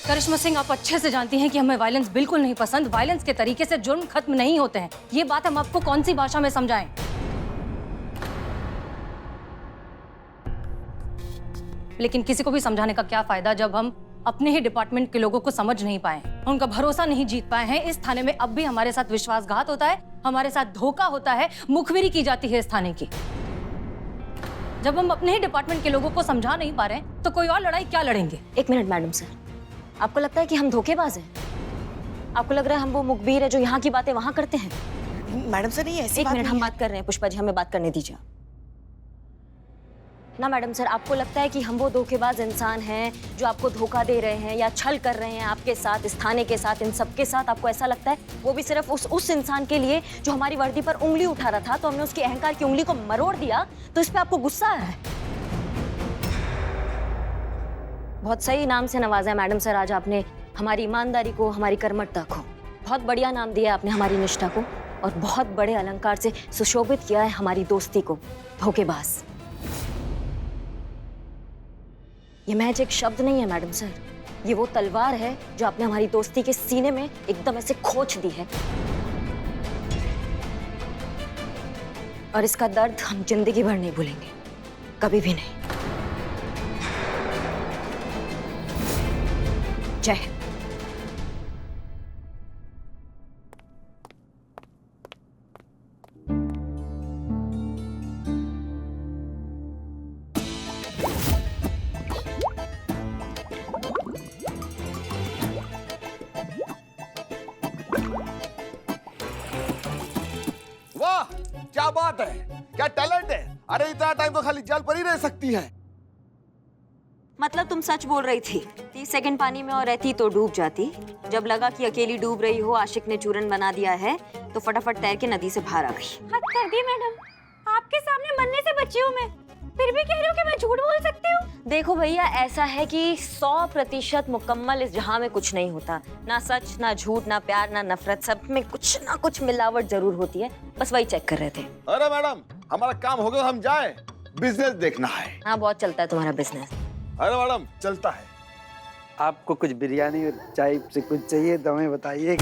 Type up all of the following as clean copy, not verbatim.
करिश्मा सिंह, आप अच्छे से जानती हैं कि हमें वायलेंस बिल्कुल नहीं पसंद। वायलेंस के तरीके से जुर्म खत्म नहीं होते हैं। ये बात हम आपको कौन सी भाषा में समझाएं? लेकिन किसी को भी समझाने का क्या फायदा जब हम अपने ही डिपार्टमेंट के लोगों को समझ नहीं पाए, उनका भरोसा नहीं जीत पाए हैं। इस थाने में अब भी हमारे साथ विश्वासघात होता है, हमारे साथ धोखा होता है, मुखबिरी की जाती है इस थाने की। जब हम अपने ही डिपार्टमेंट के लोगों को समझा नहीं पा रहे हैं तो कोई और लड़ाई क्या लड़ेंगे? एक मिनट मैडम सर, आपको लगता है कि हम धोखेबाज हैं? आपको लग रहा है हम वो मुखबिर है जो यहाँ की बातें वहां करते हैं? मैडम सर, नहीं ऐसी एक बात मिनट, नहीं हम है। बात कर रहे हैं। पुष्पा जी, हमें बात करने दीजिए ना। मैडम सर, आपको लगता है कि हम वो धोखेबाज इंसान हैं जो आपको धोखा दे रहे हैं या छल कर रहे हैं आपके साथ, इस थाने के साथ, इन सबके साथ? आपको ऐसा लगता है? वो भी सिर्फ उस इंसान के लिए जो हमारी वर्दी पर उंगली उठा रहा था, तो हमने उसकी अहंकार की उंगली को मरोड़ दिया, तो इस पे आपको गुस्सा आ रहा है? बहुत सही नाम से नवाजा है मैडम सर आज आपने हमारी ईमानदारी को, हमारी कर्मठता को। बहुत बढ़िया नाम दिया आपने हमारी निष्ठा को, और बहुत बड़े अलंकार से सुशोभित किया है हमारी दोस्ती को। धोखेबाज, ये महज एक शब्द नहीं है मैडम सर, ये वो तलवार है जो आपने हमारी दोस्ती के सीने में एकदम ऐसे खोच दी है, और इसका दर्द हम जिंदगी भर नहीं भूलेंगे, कभी भी नहीं। जय हिंद। वाह, क्या बात है, क्या टैलेंट है। अरे इतना टाइम तो खाली जल पर ही रह सकती है। मतलब तुम सच बोल रही थी? 30 सेकंड पानी में और रहती तो डूब जाती। जब लगा कि अकेली डूब रही हो, आशिक ने चूरन बना दिया है, तो फटाफट तैर के नदी से बाहर आ गई। हद कर दी मैडम, आपके सामने मरने से बची हूँ मैं, फिर भी कह रही हूँ कि मैं झूठ बोल सकती हूँ? देखो भैया, ऐसा है कि 100% मुकम्मल इस जहां में कुछ नहीं होता। ना सच, ना झूठ, ना प्यार, ना नफरत, सब में कुछ ना कुछ मिलावट जरूर होती है। बस वही चेक कर रहे थे। अरे मैडम, हमारा काम हो गया, हम जाए, बिजनेस देखना है। हाँ, बहुत चलता है तुम्हारा बिजनेस। अरे मैडम, चलता है। आपको कुछ बिरयानी और चाय से कुछ चाहिए तो हमें बताइए।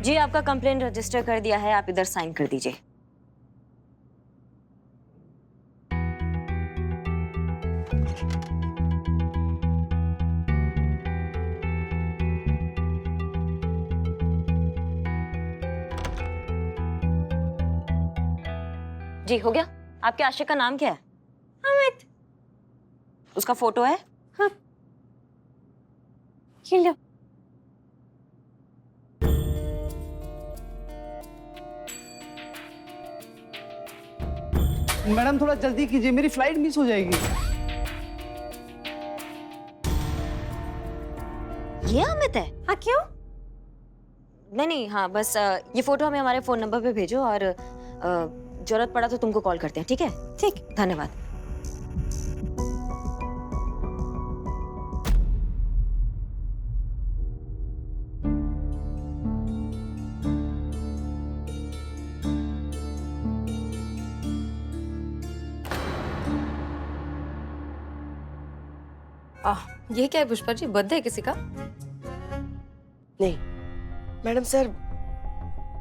जी, आपका कंप्लेन रजिस्टर कर दिया है, आप इधर साइन कर दीजिए। जी, हो गया। आपके आशिक का नाम क्या है? अमित। उसका फोटो है? हाँ, ये लो। मैडम थोड़ा जल्दी कीजिए, मेरी फ्लाइट मिस हो जाएगी। ये अमित है? हाँ, क्यों? नहीं, हाँ, बस ये फोटो हमें हमारे फोन नंबर पे भेजो, और जरूरत पड़ा तो तुमको कॉल करते हैं, ठीक है? ठीक। धन्यवाद। ये क्या है पुष्पा जी, बर्थडे है किसी का? नहीं मैडम सर,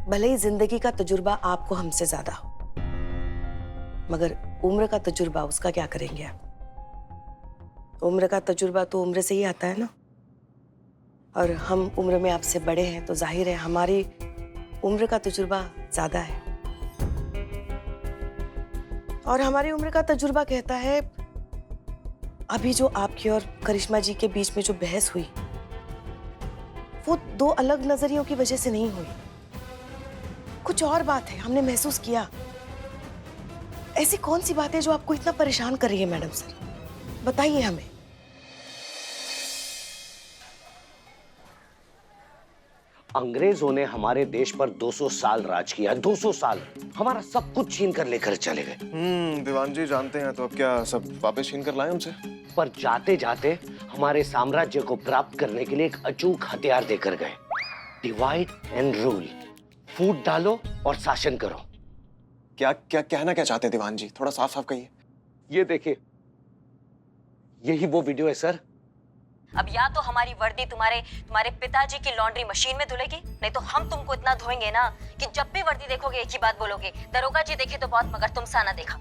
भले ही जिंदगी का तजुर्बा आपको हमसे ज्यादा हो, मगर उम्र का तजुर्बा उसका क्या करेंगे आप? उम्र का तजुर्बा तो उम्र से ही आता है ना, और हम उम्र में आपसे बड़े हैं तो जाहिर है हमारी उम्र का तजुर्बा ज्यादा है। और हमारी उम्र का तजुर्बा कहता है, अभी जो आपकी और करिश्मा जी के बीच में जो बहस हुई, वो दो अलग नजरियों की वजह से नहीं हुई, कुछ और बात है, हमने महसूस किया। ऐसी कौन सी बात है जो आपको इतना परेशान कर रही है मैडम सर? बताइए हमें। अंग्रेजों ने हमारे देश पर 200 साल राज किया, 200 साल। हमारा सब कुछ छीन कर लेकर चले गए। दीवान जी जानते हैं तो अब क्या सब वापस छीन कर लाए उनसे? पर जाते जाते हमारे साम्राज्य को प्राप्त करने के लिए एक अचूक हथियार देकर गए, डिवाइड एंड रूल। फूट डालो और शासन करो। क्या क्या कहना क्या चाहते हैं दीवान जी? थोड़ा साफ साफ कहिए। ये देखिए, यही वो वीडियो है सर। अब या तो हमारी वर्दी तुम्हारे पिताजी की लॉन्ड्री मशीन में धुलेगी, नहीं तो हम तुमको इतना धोएंगे ना कि जब भी वर्दी देखोगे एक ही बात बोलोगे, दरोगा जी देखे तो बहुत मगर तुम सा ना देखा।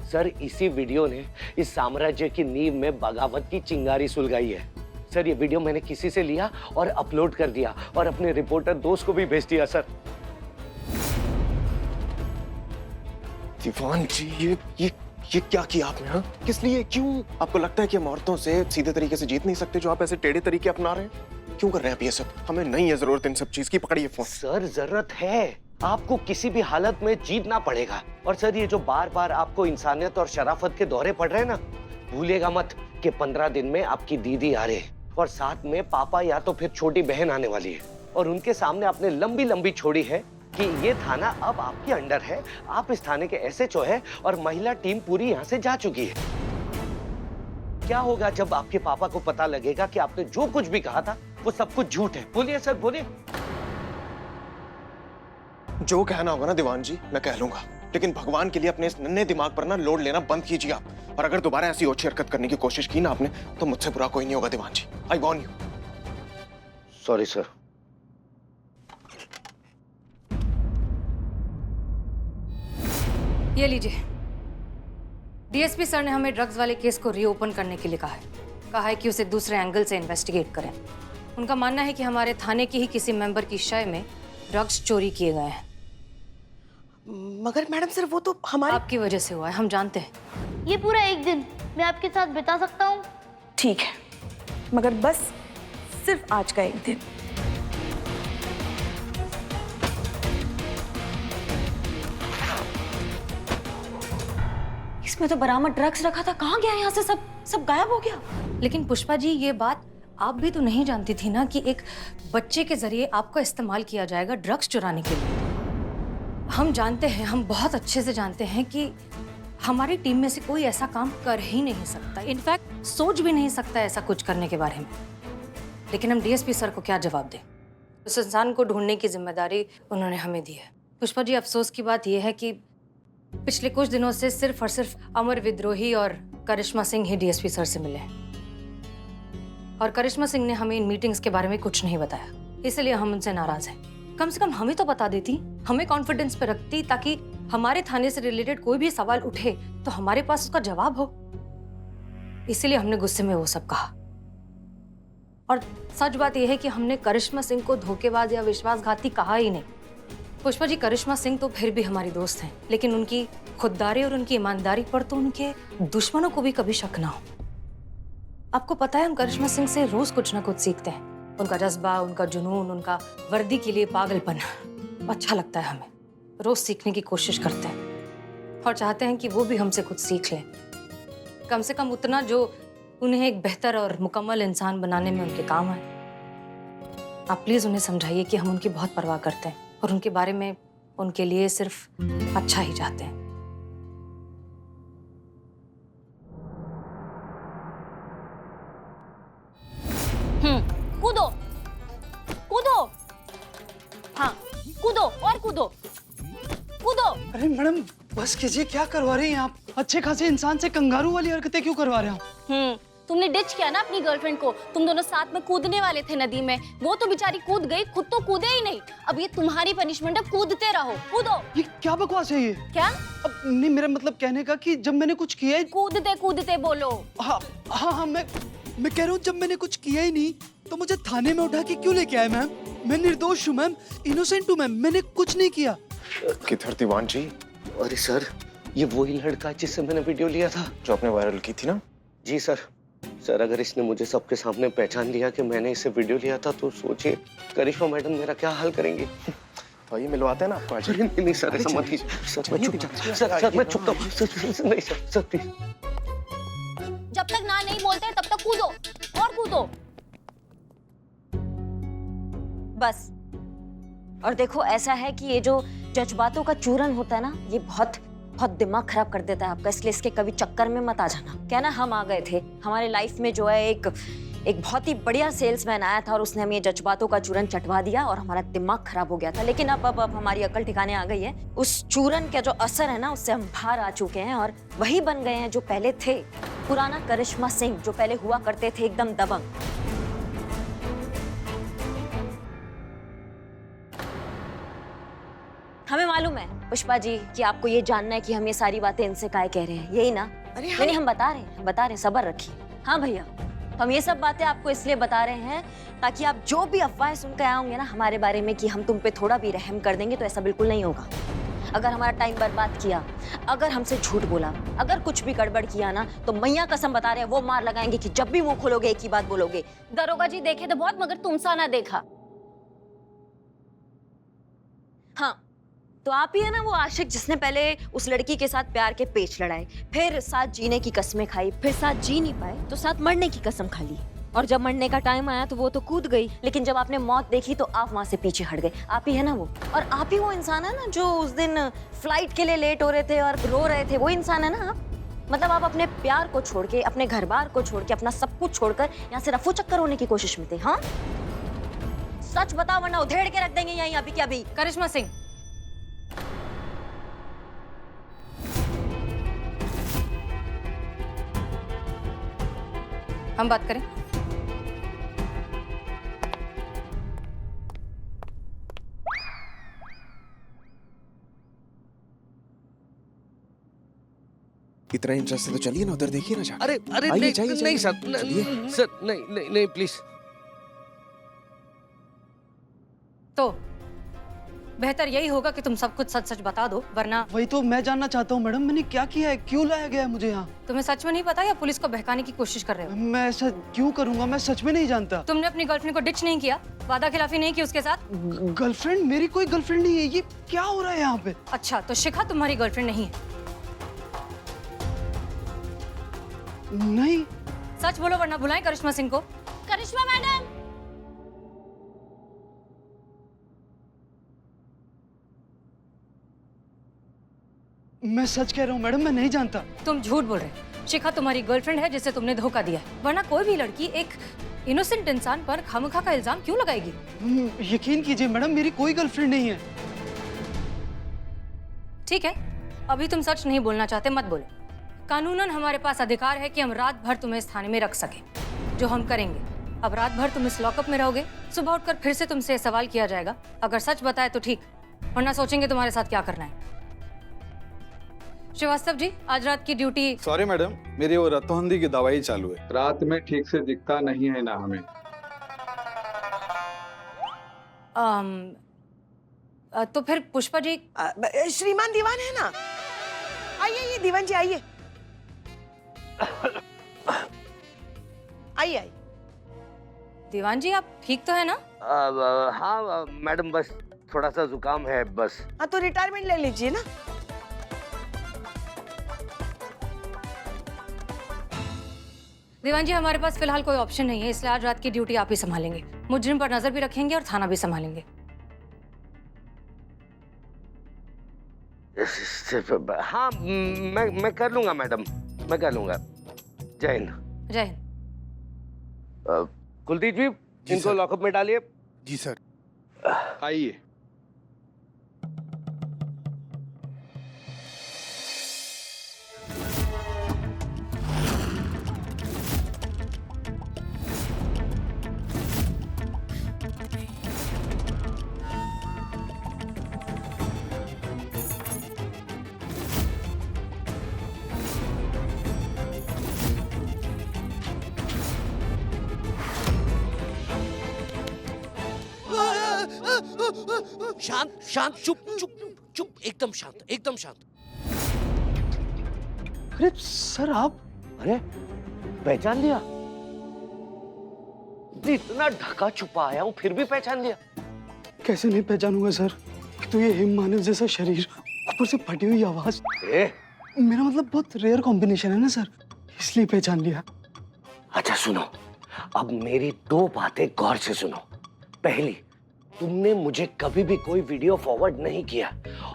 सर इसी वीडियो ने इस साम्राज्य की नींव में बगावत की चिंगारी सुलगाई है। सर ये वीडियो मैंने किसी से लिया और अपलोड कर दिया और अपने रिपोर्टर दोस्त को भी भेज दिया सर। दीवान जी ये क्या किया आपने? हाँ, किस लिए? क्यों? आपको लगता है कि हम औरतों से सीधे तरीके से जीत नहीं सकते जो आप ऐसे टेढ़े तरीके अपना रहे हैं? क्यों कर रहे हैं आप ये सब? हमें नहीं है जरूरत इन सब चीज की। पकड़िए फोन। सर जरूरत है, आपको किसी भी हालत में जीतना पड़ेगा। और सर ये जो बार बार आपको इंसानियत और शराफत के दौरे पड़ रहे हैं ना, भूलिएगा मत कि 15 दिन में आपकी दीदी आ रहे हैं और साथ में पापा या तो फिर छोटी बहन आने वाली है। और उनके सामने आपने लंबी लंबी छोड़ी है कि ये थाना अब आपके अंडर है, आप इस थाने के एसएचओ है और महिला टीम पूरी यहाँ से जा चुकी है। क्या होगा जब आपके पापा को पता लगेगा कि आपने जो कुछ भी कहा था वो सब कुछ झूठ है? बोलिए सर, बोलिए। जो कहना होगा ना दीवान जी मैं कह लूंगा, लेकिन भगवान के लिए अपने इस नन्हे दिमाग पर ना लोड लेना बंद कीजिए आप। और अगर दोबारा ऐसी ओछी हरकत करने की कोशिश की ना आपने तो मुझसे बुरा कोई नहीं होगा दीवान जी। आई वॉर्न यू। Sorry sir. ये लीजिए, डीएसपी सर ने हमें ड्रग्स वाले केस को रीओपन करने के लिए कहा है कि उसे दूसरे एंगल से इन्वेस्टिगेट करें। उनका मानना है कि हमारे थाने के ही किसी मेंबर की शय में ड्रग्स चोरी किए गए हैं। मगर मैडम सर वो तो हमारे आपकी वजह से हुआ है, हम जानते हैं। ये पूरा एक दिन मैं आपके साथ बिता सकता हूँ? ठीक है, मगर बस सिर्फ आज का एक दिन। इसमें तो बरामद ड्रग्स रखा था, कहाँ गया? यहाँ से सब गायब हो गया। लेकिन पुष्पा जी ये बात आप भी तो नहीं जानती थी ना कि एक बच्चे के जरिए आपका इस्तेमाल किया जाएगा ड्रग्स चुराने के लिए। हम जानते हैं, हम बहुत अच्छे से जानते हैं कि हमारी टीम में से कोई ऐसा काम कर ही नहीं सकता, इनफैक्ट सोच भी नहीं सकता ऐसा कुछ करने के बारे में। लेकिन हम डीएसपी सर को क्या जवाब दें? उस इंसान को ढूंढने की जिम्मेदारी उन्होंने हमें दी है। पुष्पा जी अफसोस की बात यह है कि पिछले कुछ दिनों से सिर्फ और सिर्फ अमर विद्रोही और करिश्मा सिंह ही डीएसपी सर से मिले हैं। और करिश्मा सिंह ने हमें इन मीटिंग्स के बारे में कुछ नहीं बताया, इसलिए हम उनसे नाराज हैं। कम से कम हमें तो बता देती, हमें कॉन्फिडेंस पे रखती, ताकि हमारे थाने से रिलेटेड कोई भी सवाल उठे तो हमारे पास उसका जवाब हो। इसीलिए हमने गुस्से में वो सब कहा। और सच बात यह है कि हमने करिश्मा सिंह को धोखेबाज या विश्वासघाती कहा ही नहीं। पुष्पा जी, करिश्मा सिंह तो फिर भी हमारी दोस्त हैं, लेकिन उनकी खुददारी और उनकी ईमानदारी पर तो उनके दुश्मनों को भी कभी शक ना हो। आपको पता है, हम करिश्मा सिंह से रोज कुछ ना कुछ सीखते हैं। उनका जज्बा, उनका जुनून, उनका वर्दी के लिए पागलपन अच्छा लगता है हमें। रोज सीखने की कोशिश करते हैं और चाहते हैं कि वो भी हमसे कुछ सीख लें, कम से कम उतना जो उन्हें एक बेहतर और मुकम्मल इंसान बनाने में उनके काम आए। आप प्लीज उन्हें समझाइए कि हम उनकी बहुत परवाह करते हैं और उनके बारे में उनके लिए सिर्फ अच्छा ही चाहते हैं। कूदो कूदो, हाँ कूदो और कूदो कूदो। अरे मैडम बस कीजिए, क्या करवा रही हैं आप? अच्छे खासे इंसान से कंगारू वाली हरकतें क्यों करवा रहे हो? तुमने डिच किया ना अपनी गर्लफ्रेंड को। तुम दोनों साथ में कूदने वाले थे नदी में, वो तो बेचारी कूद गई, खुद तो कूदे ही नहीं। अब ये तुम्हारी पनिशमेंट है, कूदते रहो, कूदो। ये क्या बकवास है ये? क्या? अब नहीं, मेरा मतलब कहने का कि जब मैंने कुछ किया ही... कूदते कूदते बोलो। हाँ हाँ हाँ, मैं कह रहा हूँ जब मैंने कुछ किया ही नहीं तो मुझे थाने में उठा के क्यों लेके आए मैम? मैं निर्दोष हूँ मैम, इनोसेंट हूँ मैम, मैंने कुछ नहीं किया। किधर दीवान जी? अरे सर, ये वही लड़का है जिससे मैंने वीडियो लिया था, जो आपने वायरल की थी ना? जी सर। सर अगर इसने मुझे सबके सामने पहचान लिया कि मैंने इससे वीडियो लिया था तो सोचिए करिश्मा मैडम मेरा क्या हाल करेंगे। तो ये मिलवाते हैं ना आपको आज। नहीं सर, ऐसा मत कीजिए सर, मैं चुप सर मैं चुप नहीं सर प्लीज। जब तक ना नहीं बोलते तब तक कूदो और कूदो। बस। और देखो ऐसा है कि ये जो जज्बातों का चूरन होता है ना, ये बहुत बहुत दिमाग खराब कर देता है आपका, इसलिए इसके कभी चक्कर में मत आ जाना। क्या ना, हम आ गए थे, हमारे लाइफ में जो है एक बहुत ही बढ़िया सेल्समैन आया था और उसने हमें ये जज्बातों का चूरन चटवा दिया और हमारा दिमाग खराब हो गया था। लेकिन अब हमारी अकल ठिकाने आ गई है। उस चूरन का जो असर है ना, उससे हम बाहर आ चुके हैं और वही बन गए हैं जो पहले थे। पुराना करिश्मा सिंह जो पहले हुआ करते थे, एकदम दबंग। हमें मालूम है पुष्पा जी कि आपको ये जानना है कि हम ये सारी बातें इनसे काहे कह रहे हैं, यही ना? अरे नहीं, हम बता रहे हैं, सब्र रखिए। हाँ भैया, तो हम ये सब बातें आपको इसलिए बता रहे हैं ताकि आप जो भी अफवाहें सुन कर आओगे ना हमारे बारे में कि हम तुम पे थोड़ा भी रहम कर देंगे, तो ऐसा बिल्कुल नहीं होगा। अगर हमारा टाइम बर्बाद किया, अगर हमसे झूठ बोला, अगर कुछ भी गड़बड़ किया ना, तो मैया कसम बता रहे हैं वो मार लगाएंगे कि जब भी मुंह खोलोगे एक ही बात बोलोगे। दरोगा जी देखे तो बहुत, मगर तुमसा ना देखा। हाँ, तो आप ही है ना वो आशिक जिसने पहले उस लड़की के साथ प्यार के पेच लड़ाए, फिर साथ जीने की कसमें खाई, फिर साथ जी नहीं पाए तो साथ मरने की कसम खा ली, और जब मरने का टाइम आया तो वो तो कूद गई, लेकिन जब आपने मौत देखी तो आप वहां से पीछे हट गए। आप ही है ना वो, और आप ही वो इंसान है ना जो उस दिन फ्लाइट के लिए लेट हो रहे थे और रो रहे थे, वो इंसान है ना आप? मतलब आप अपने प्यार को छोड़ के, अपने घर बार को छोड़ के, अपना सब कुछ छोड़कर यहाँ से रफू चक्कर होने की कोशिश में थे। हाँ, सच बताओ वरना उधेड़ के रख देंगे यहीं अभी के अभी। करिश्मा सिंह, हम बात करें। इतना इंटरेस्ट है तो चलिए ना उधर देखिए ना जाके। अरे अरे आइए, नहीं जाइए, नहीं सर, चलिए। सर नहीं नहीं नहीं प्लीज। तो बेहतर यही होगा कि तुम सब कुछ सच सच बता दो, वरना वही तो मैं जानना चाहता हूँ मैडम, मैंने क्या किया है, क्यों लाया गया है मुझे यहाँ? तुम्हें सच में नहीं पता या पुलिस को बहकाने की कोशिश कर रहे हो? मैं ऐसा क्यों करूंगा, मैं सच में नहीं जानता। तुमने अपनी गर्लफ्रेंड को डिच नहीं किया, वादा खिलाफी नहीं की उसके साथ? गर्लफ्रेंड? मेरी कोई गर्लफ्रेंड नहीं है। ये क्या हो रहा है यहाँ पे? अच्छा, तो शिखा तुम्हारी गर्लफ्रेंड नहीं है? नहीं। सच बोलो वरना बुलाएं करिश्मा सिंह को। करिश्मा मैडम, मैं सच कह रहा हूँ मैडम, मैं नहीं जानता। तुम झूठ बोल रहे हो। शिखा तुम्हारी गर्लफ्रेंड है जिसे तुमने धोखा दिया है, वरना कोई भी लड़की एक इनोसेंट इंसान पर खामखा का इल्जाम क्यों लगाएगी? यकीन कीजिए मैडम, मेरी कोई गर्लफ्रेंड नहीं है। ठीक है, अभी तुम सच नहीं बोलना चाहते, मत बोलो। कानूनन हमारे पास अधिकार है कि हम रात भर तुम्हें इस थाने में रख सके, जो हम करेंगे। अब रात भर तुम इस लॉकअप में रहोगे, सुबह उठकर फिर से तुमसे सवाल किया जाएगा। अगर सच बताए तो ठीक, वरना सोचेंगे तुम्हारे साथ क्या करना है। श्रीवास्तव जी, आज रात की ड्यूटी। सॉरी मैडम, मेरी वो रतौंधी की दवाई चालू है, रात में ठीक से दिखता नहीं है ना हमें। तो फिर पुष्पा जी। श्रीमान दीवान है ना, आइए दीवान जी, आइए आइए। दीवान जी, आप ठीक तो है ना? हाँ मैडम, बस थोड़ा सा जुकाम है बस। हाँ, तो रिटायरमेंट ले लीजिए ना। दीवान जी, हमारे पास फिलहाल कोई ऑप्शन नहीं है, इसलिए आज रात की ड्यूटी आप ही संभालेंगे। मुजरिम पर नजर भी रखेंगे और थाना भी संभालेंगे। हाँ, मैं कर लूंगा मैडम, मैं कर लूंगा। जय हिंद। जय हिंद। कुलदीप जी, इनको लॉकअप में डालिए। जी सर। आइए। शांत शांत, चुप चुप चुप, एकदम शांत, एकदम शांत। अरे सर आप। अरे पहचान लिया? इतना ढका छुपा आया हूँ फिर भी पहचान लिया? कैसे नहीं पहचानूंगा सर, तो ये हिम मानव जैसा शरीर, ऊपर से फटी हुई आवाज। मेरा मतलब बहुत रेयर कॉम्बिनेशन है ना सर, इसलिए पहचान लिया। अच्छा सुनो, अब मेरी दो बातें गौर से सुनो। पहली, तुमने मुझे कभी भी कोई वीडियो फॉरवर्ड नहीं किया,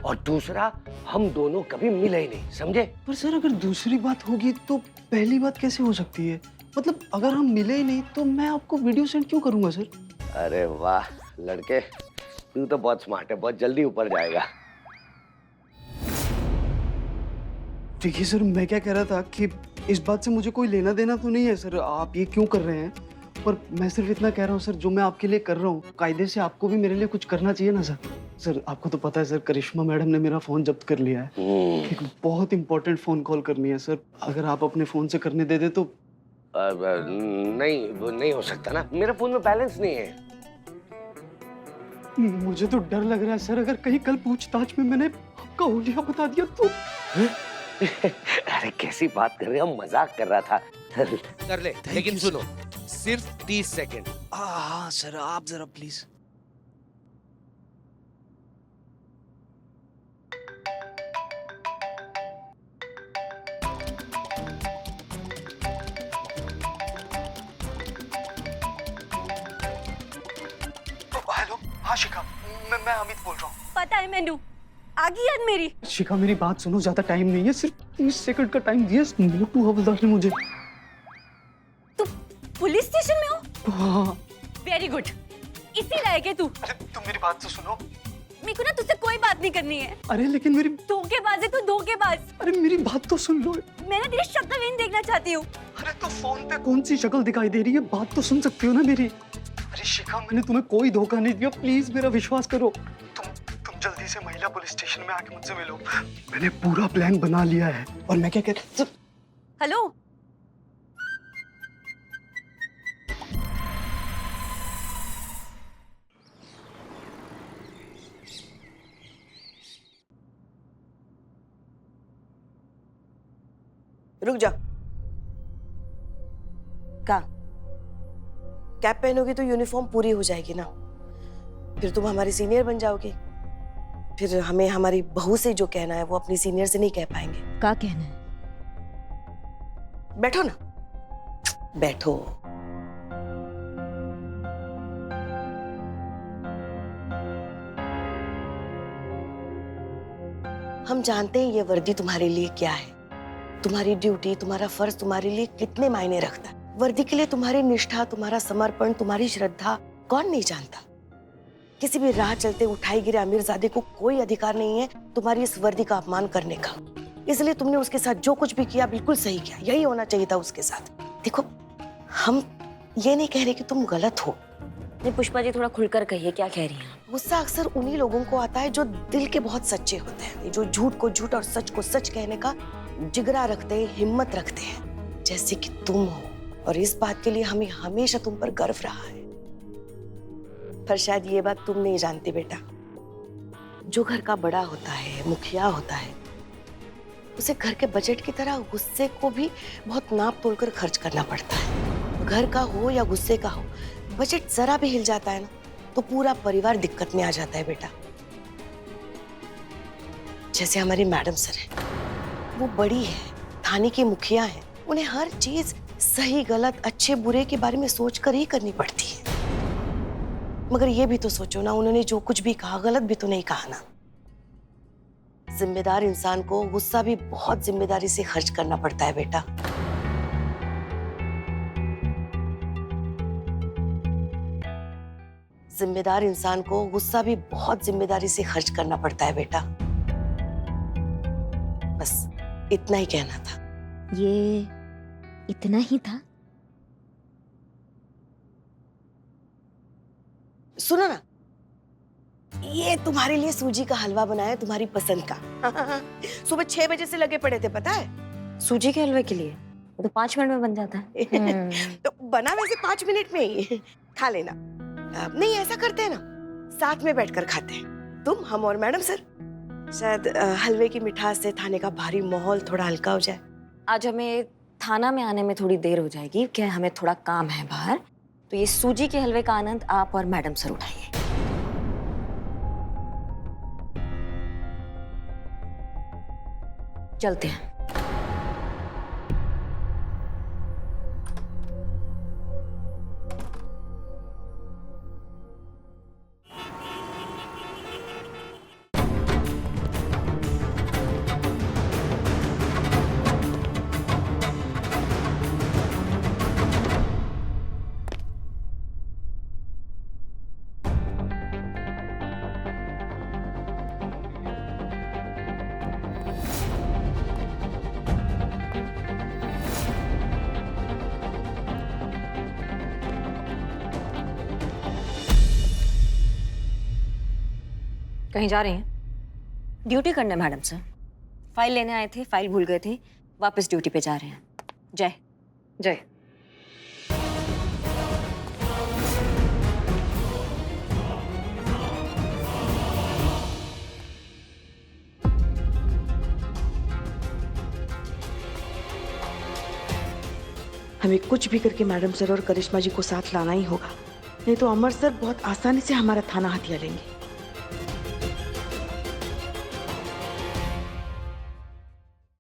और दूसरा हम दोनों कभी मिले ही नहीं, समझे? पर सर अगर दूसरी बात होगी तो पहली बात कैसे हो सकती है? मतलब अगर हम मिले ही नहीं तो मैं आपको वीडियो सेंड क्यों करूंगा सर? अरे वाह लड़के, तू तो बहुत स्मार्ट है, बहुत जल्दी ऊपर जाएगा। देखिए सर, मैं क्या कह रहा था कि इस बात से मुझे कोई लेना देना तो नहीं है सर, आप ये क्यों कर रहे हैं, पर मैं सिर्फ इतना कह रहा हूँ सर, जो मैं आपके लिए कर रहा हूँ कायदे से आपको भी मेरे लिए कुछ करना चाहिए ना सर। सर आपको तो पता है सर, करिश्मा मैडम ने मेरा फोन जब्त कर लिया है। एक बहुत इंपॉर्टेंट फोन कॉल करनी है सर, अगर आप अपने फोन से करने दे दे तो। नहीं, वो नहीं हो सकता ना, मेरे फोन में बैलेंस नहीं है। मुझे तो डर लग रहा है सर, अगर कहीं कल पूछताछ में मैंने आपका हुलिया बता दिया तो। अरे कैसी बात कर रहे हो, मजाक कर रहा था। कर ले, लेकिन सुनो, सिर्फ 30 सेकंड। हाँ सर, आप जरा प्लीज। हेलो, हाँ शिखा, मैं अमित बोल रहा हूँ। पता है मैनू, आगी याद मेरी। शिखा मेरी बात सुनो, ज्यादा टाइम नहीं है, सिर्फ 30 सेकंड का टाइम दिया मोटू हवलदार ने मुझे। तू पुलिस स्टेशन में हो? हाँ। वेरी गुड, इसी लायक है तू। अरे तुम मेरी बात तो सुनो। मेरे को ना तुझसे कोई बात नहीं करनी है। अरे लेकिन मेरी। धोखेबाज है तू, धोखेबाज। अरे मेरी बात तो सुन लो। मैं ना तेरी शक्ल नहीं देखना चाहती हूँ। अरे तो फोन पे कौन सी शक्ल दिखाई दे रही है, बात तो सुन सकती हो ना मेरी। अरे शिखा, मैंने तुम्हें कोई धोखा नहीं दिया, प्लीज मेरा विश्वास करो। तुम जल्दी से महिला पुलिस स्टेशन में आके मुझसे मिलो, मैंने पूरा प्लान बना लिया है। और मैं क्या कहता हूँ, हेलो, रुक जा। का कैप पहनोगी तो यूनिफॉर्म पूरी हो जाएगी ना, फिर तुम हमारी सीनियर बन जाओगी। फिर हमें हमारी बहू से जो कहना है वो अपनी सीनियर से नहीं कह पाएंगे। क्या कहना है? बैठो ना, बैठो। हम जानते हैं ये वर्दी तुम्हारे लिए क्या है, तुम्हारी ड्यूटी, तुम्हारा फर्ज तुम्हारे लिए कितने मायने रखता है। वर्दी के लिए तुम्हारी निष्ठा, तुम्हारा समर्पण, तुम्हारी श्रद्धा कौन नहीं जानता। किसी भी राह चलते उठाई गिरे अमीरजादे को कोई अधिकार नहीं है तुम्हारी इस वर्दी का अपमान करने का। इसलिए तुमने उसके साथ जो कुछ भी किया बिल्कुल सही किया, यही होना चाहिए था उसके साथ। देखो, हम ये नहीं कह रहे कि तुम गलत हो। नहीं पुष्पा जी, थोड़ा खुलकर कहिए, क्या कह रही हैं? गुस्सा अक्सर उन्हीं लोगों को आता है जो दिल के बहुत सच्चे होते हैं, जो झूठ को झूठ और सच को सच कहने का जिगरा रखते हैं, हिम्मत रखते हैं, जैसे कि तुम हो। और इस बात के लिए हमें हमेशा तुम पर गर्व रहा है। पर शायद ये बात तुम नहीं जानती बेटा, जो घर का बड़ा होता है, मुखिया होता है, उसे घर के बजट की तरह गुस्से को भी बहुत नाप तोल कर खर्च करना पड़ता है। घर का हो या गुस्से का हो, बजट जरा भी हिल जाता है ना तो पूरा परिवार दिक्कत में आ जाता है बेटा। जैसे हमारी मैडम सर है, वो बड़ी है, थाने की मुखिया है, उन्हें हर चीज सही गलत अच्छे बुरे के बारे में सोचकर ही करनी पड़ती है। मगर ये भी तो सोचो ना, उन्होंने जो कुछ भी कहा गलत भी तो नहीं कहा ना। जिम्मेदार इंसान को गुस्सा भी बहुत जिम्मेदारी से खर्च करना पड़ता है बेटा। जिम्मेदार इंसान को गुस्सा भी बहुत जिम्मेदारी से खर्च करना पड़ता है बेटा। बस इतना ही कहना था। ये इतना ही था? सुनो ना, ये तुम्हारे लिए सूजी का हलवा बनाया, तुम्हारी पसंद का। सुबह 6 बजे से लगे पड़े थे, पता है? सूजी के हलवे के लिए? वो तो 5 मिनट में बन जाता है। तो बना वैसे 5 मिनट में ही, खा लेना। नहीं, ऐसा करते हैं ना, साथ में बैठकर खाते हैं, तुम, हम और मैडम सर। शायद हलवे की मिठास से थाने का भारी माहौल थोड़ा हल्का हो जाए। आज हमें थाना में आने में थोड़ी देर हो जाएगी, क्या हमें थोड़ा काम है बाहर, तो ये सूजी के हलवे का आनंद आप और मैडम सर उठाइए। चलते हैं। कहीं जा रही हैं? ड्यूटी करने मैडम सर। फाइल लेने आए थे, फाइल भूल गए थे, वापस ड्यूटी पे जा रहे हैं। जय। जय। हमें कुछ भी करके मैडम सर और करिश्मा जी को साथ लाना ही होगा, नहीं तो अमर सर बहुत आसानी से हमारा थाना हथिया लेंगे।